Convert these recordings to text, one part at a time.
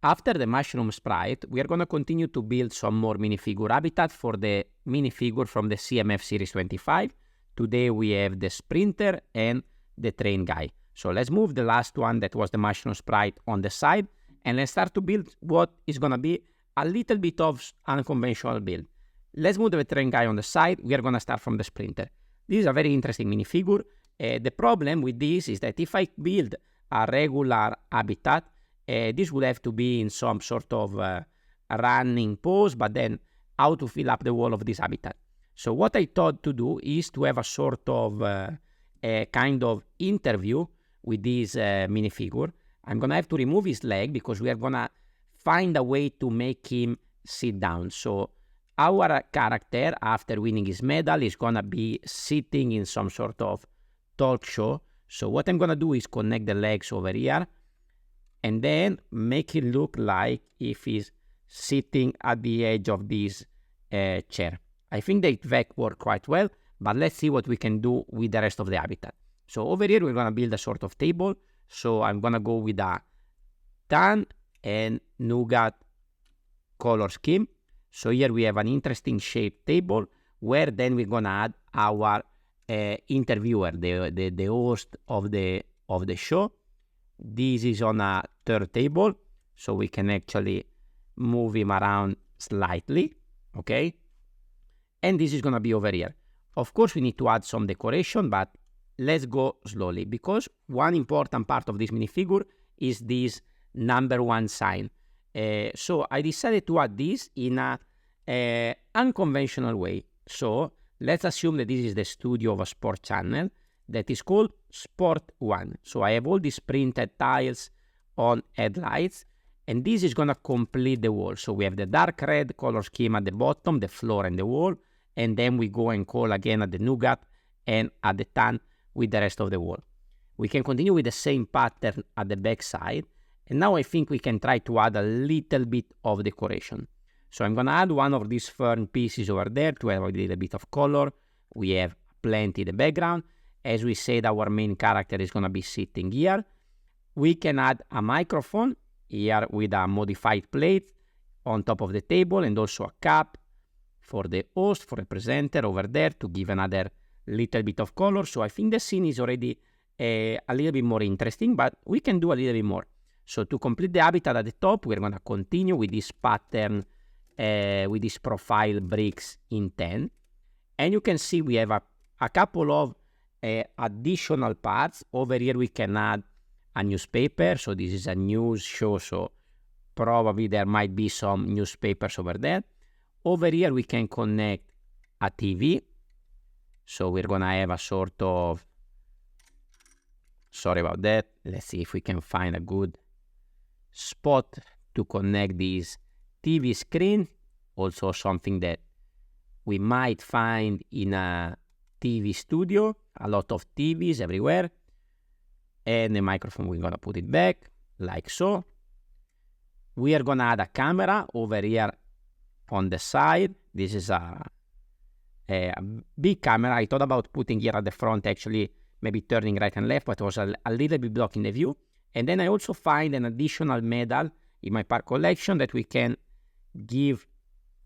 After the mushroom sprite, we are going to continue to build some more minifigure habitat for the minifigure from the CMF Series 25. Today we have the sprinter and the train guy. So let's move the last one, that was the mushroom sprite, on the side, and let's start to build what is going to be a little bit of unconventional build. Let's move the train guy on the side. We are going to start from the sprinter. This is a very interesting minifigure. The problem with this is that if I build a regular habitat, this would have to be in some sort of running pose, but then how to fill up the wall of this habitat. So what I thought to do is to have a sort of a kind of interview with this minifigure. I'm going to have to remove his leg because we are going to find a way to make him sit down. So our character, after winning his medal, is going to be sitting in some sort of talk show. So what I'm going to do is connect the legs over here and then make it look like if he's sitting at the edge of this chair. I think that worked quite well, but let's see what we can do with the rest of the habitat. So over here, we're going to build a sort of table. So I'm going to go with a tan and nougat color scheme. So here we have an interesting shaped table where then we're going to add our interviewer, the host of the show. This is on a third table, so we can actually move him around slightly, okay? And this is going to be over here. Of course, we need to add some decoration, but let's go slowly, because one important part of this minifigure is this number 1 sign. So I decided to add this in a unconventional way. So let's assume that this is the studio of a sport channel that is called Sport 1. So I have all these printed tiles on headlights, and this is going to complete the wall. So we have the dark red color scheme at the bottom, the floor and the wall, and then we go and call again at the nougat and at the tan with the rest of the wall. We can continue with the same pattern at the back side, and now I think we can try to add a little bit of decoration. So I'm going to add one of these fern pieces over there to have a little bit of color. We have plenty in the background. As we said, our main character is going to be sitting here. We can add a microphone here with a modified plate on top of the table, and also a cap for the host, for the presenter over there, to give another little bit of color. So I think the scene is already a little bit more interesting, but we can do a little bit more. So to complete the habitat at the top, we're going to continue with this pattern, with this profile bricks in 10. And you can see we have a couple of additional parts. Over here we can add a newspaper. So this is a news show, so probably there might be some newspapers over there. Over here we can connect a TV. So we're going to have a sort of, sorry about that, let's see if we can find a good spot to connect this TV screen. Also something that we might find in a TV studio, a lot of TVs everywhere. And the microphone, we're going to put it back like so. We are going to add a camera over here on the side. This is a big camera. I thought about putting here at the front, actually maybe turning right and left, but it was a little bit blocking the view. And then I also find an additional medal in my park collection that we can give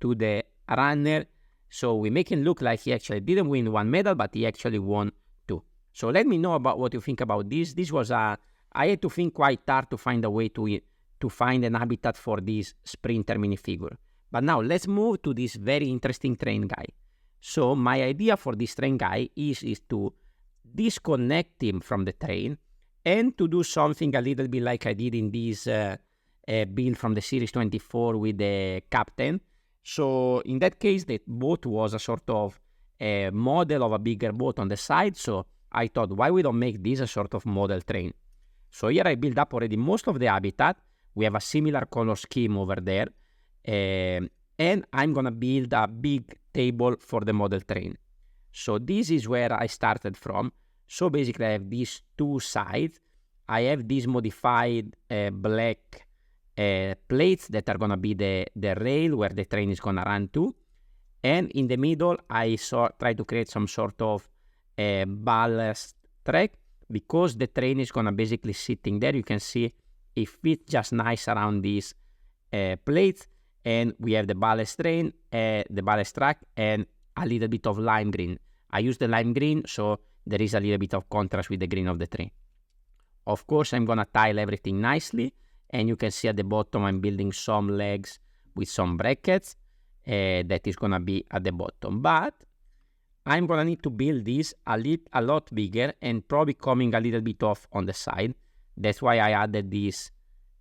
to the runner. So we make him look like he actually didn't win one medal, but he actually won 2. So let me know about what you think about this. This was I had to think quite hard to find a way to find an habitat for this sprinter minifigure. But now let's move to this very interesting train guy. So my idea for this train guy is to disconnect him from the train and to do something a little bit like I did in this build from the Series 24 with the captain. So in that case, the boat was a sort of a model of a bigger boat on the side. So I thought, why we don't make this a sort of model train? So here I built up already most of the habitat. We have a similar color scheme over there. And I'm going to build a big table for the model train. So this is where I started from. So basically I have these two sides. I have these modified black plates that are going to be the rail where the train is going to run to. And in the middle, I try to create some sort of ballast track, because the train is going to basically sitting there. You can see it fits just nice around this plates, and we have the ballast train, the ballast track, and a little bit of lime green. I use the lime green, so there is a little bit of contrast with the green of the train. Of course, I'm gonna tile everything nicely, and you can see at the bottom I'm building some legs with some brackets that is gonna be at the bottom. But I'm gonna need to build this a lot bigger and probably coming a little bit off on the side. That's why I added this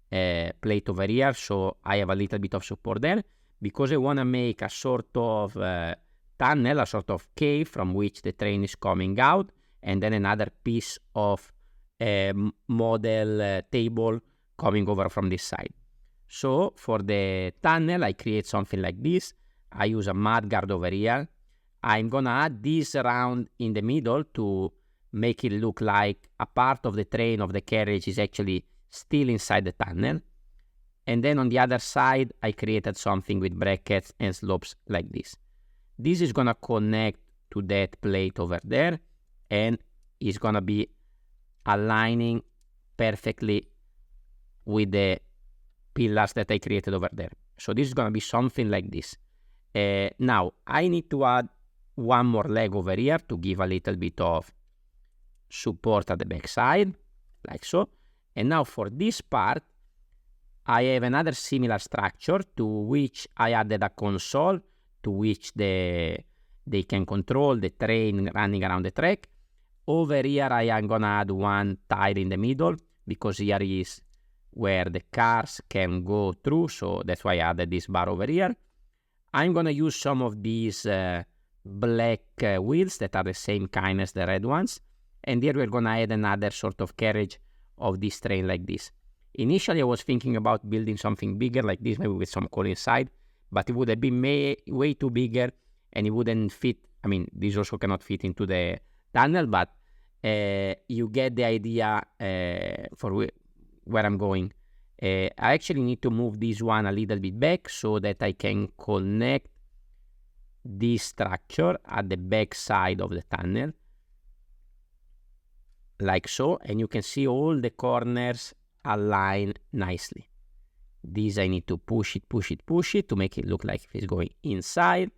plate over here, so I have a little bit of support there, because I wanna make a sort of tunnel, a sort of cave from which the train is coming out, and then another piece of model table coming over from this side. So for the tunnel, I create something like this. I use a mudguard over here. I'm gonna add this around in the middle to make it look like a part of the train of the carriage is actually still inside the tunnel. And then on the other side, I created something with brackets and slopes like this. This is gonna connect to that plate over there, and is gonna be aligning perfectly with the pillars that I created over there. So this is gonna be something like this. Now I need to add one more leg over here to give a little bit of support at the back side, like so. And now for this part, I have another similar structure to which I added a console to which they can control the train running around the track. Over here, I am gonna add one tile in the middle, because here is where the cars can go through, so that's why I added this bar over here. I'm gonna use some of these black wheels that are the same kind as the red ones, and here we're gonna add another sort of carriage of this train like this. Initially, I was thinking about building something bigger like this, maybe with some coal inside, but it would have been way too bigger, and it wouldn't fit. I mean, this also cannot fit into the tunnel, but you get the idea for where I'm going. I actually need to move this one a little bit back so that I can connect this structure at the back side of the tunnel, like so, and you can see all the corners align nicely. This I need to push it to make it look like it's going inside,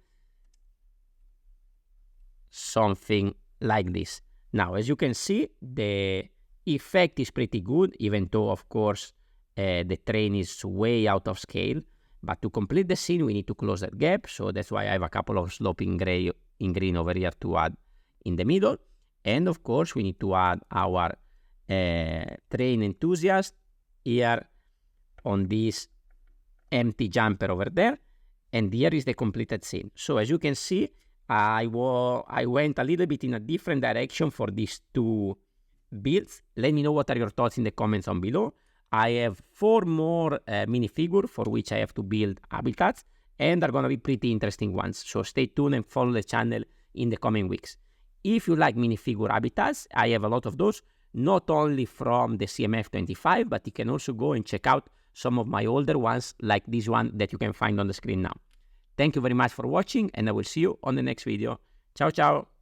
something like this. Now, as you can see, the effect is pretty good, even though, of course, the train is way out of scale. But to complete the scene, we need to close that gap, so that's why I have a couple of sloping gray in green over here to add in the middle. And of course, we need to add our train enthusiast here on this empty jumper over there, and here is the completed scene. So as you can see, I went a little bit in a different direction for these two builds. Let me know what are your thoughts in the comments on below. I have 4 more minifigures for which I have to build habitats, and they're gonna be pretty interesting ones. So stay tuned and follow the channel in the coming weeks. If you like minifigure habitats, I have a lot of those, not only from the CMF25, but you can also go and check out some of my older ones, like this one that you can find on the screen now. Thank you very much for watching, and I will see you on the next video. Ciao, ciao!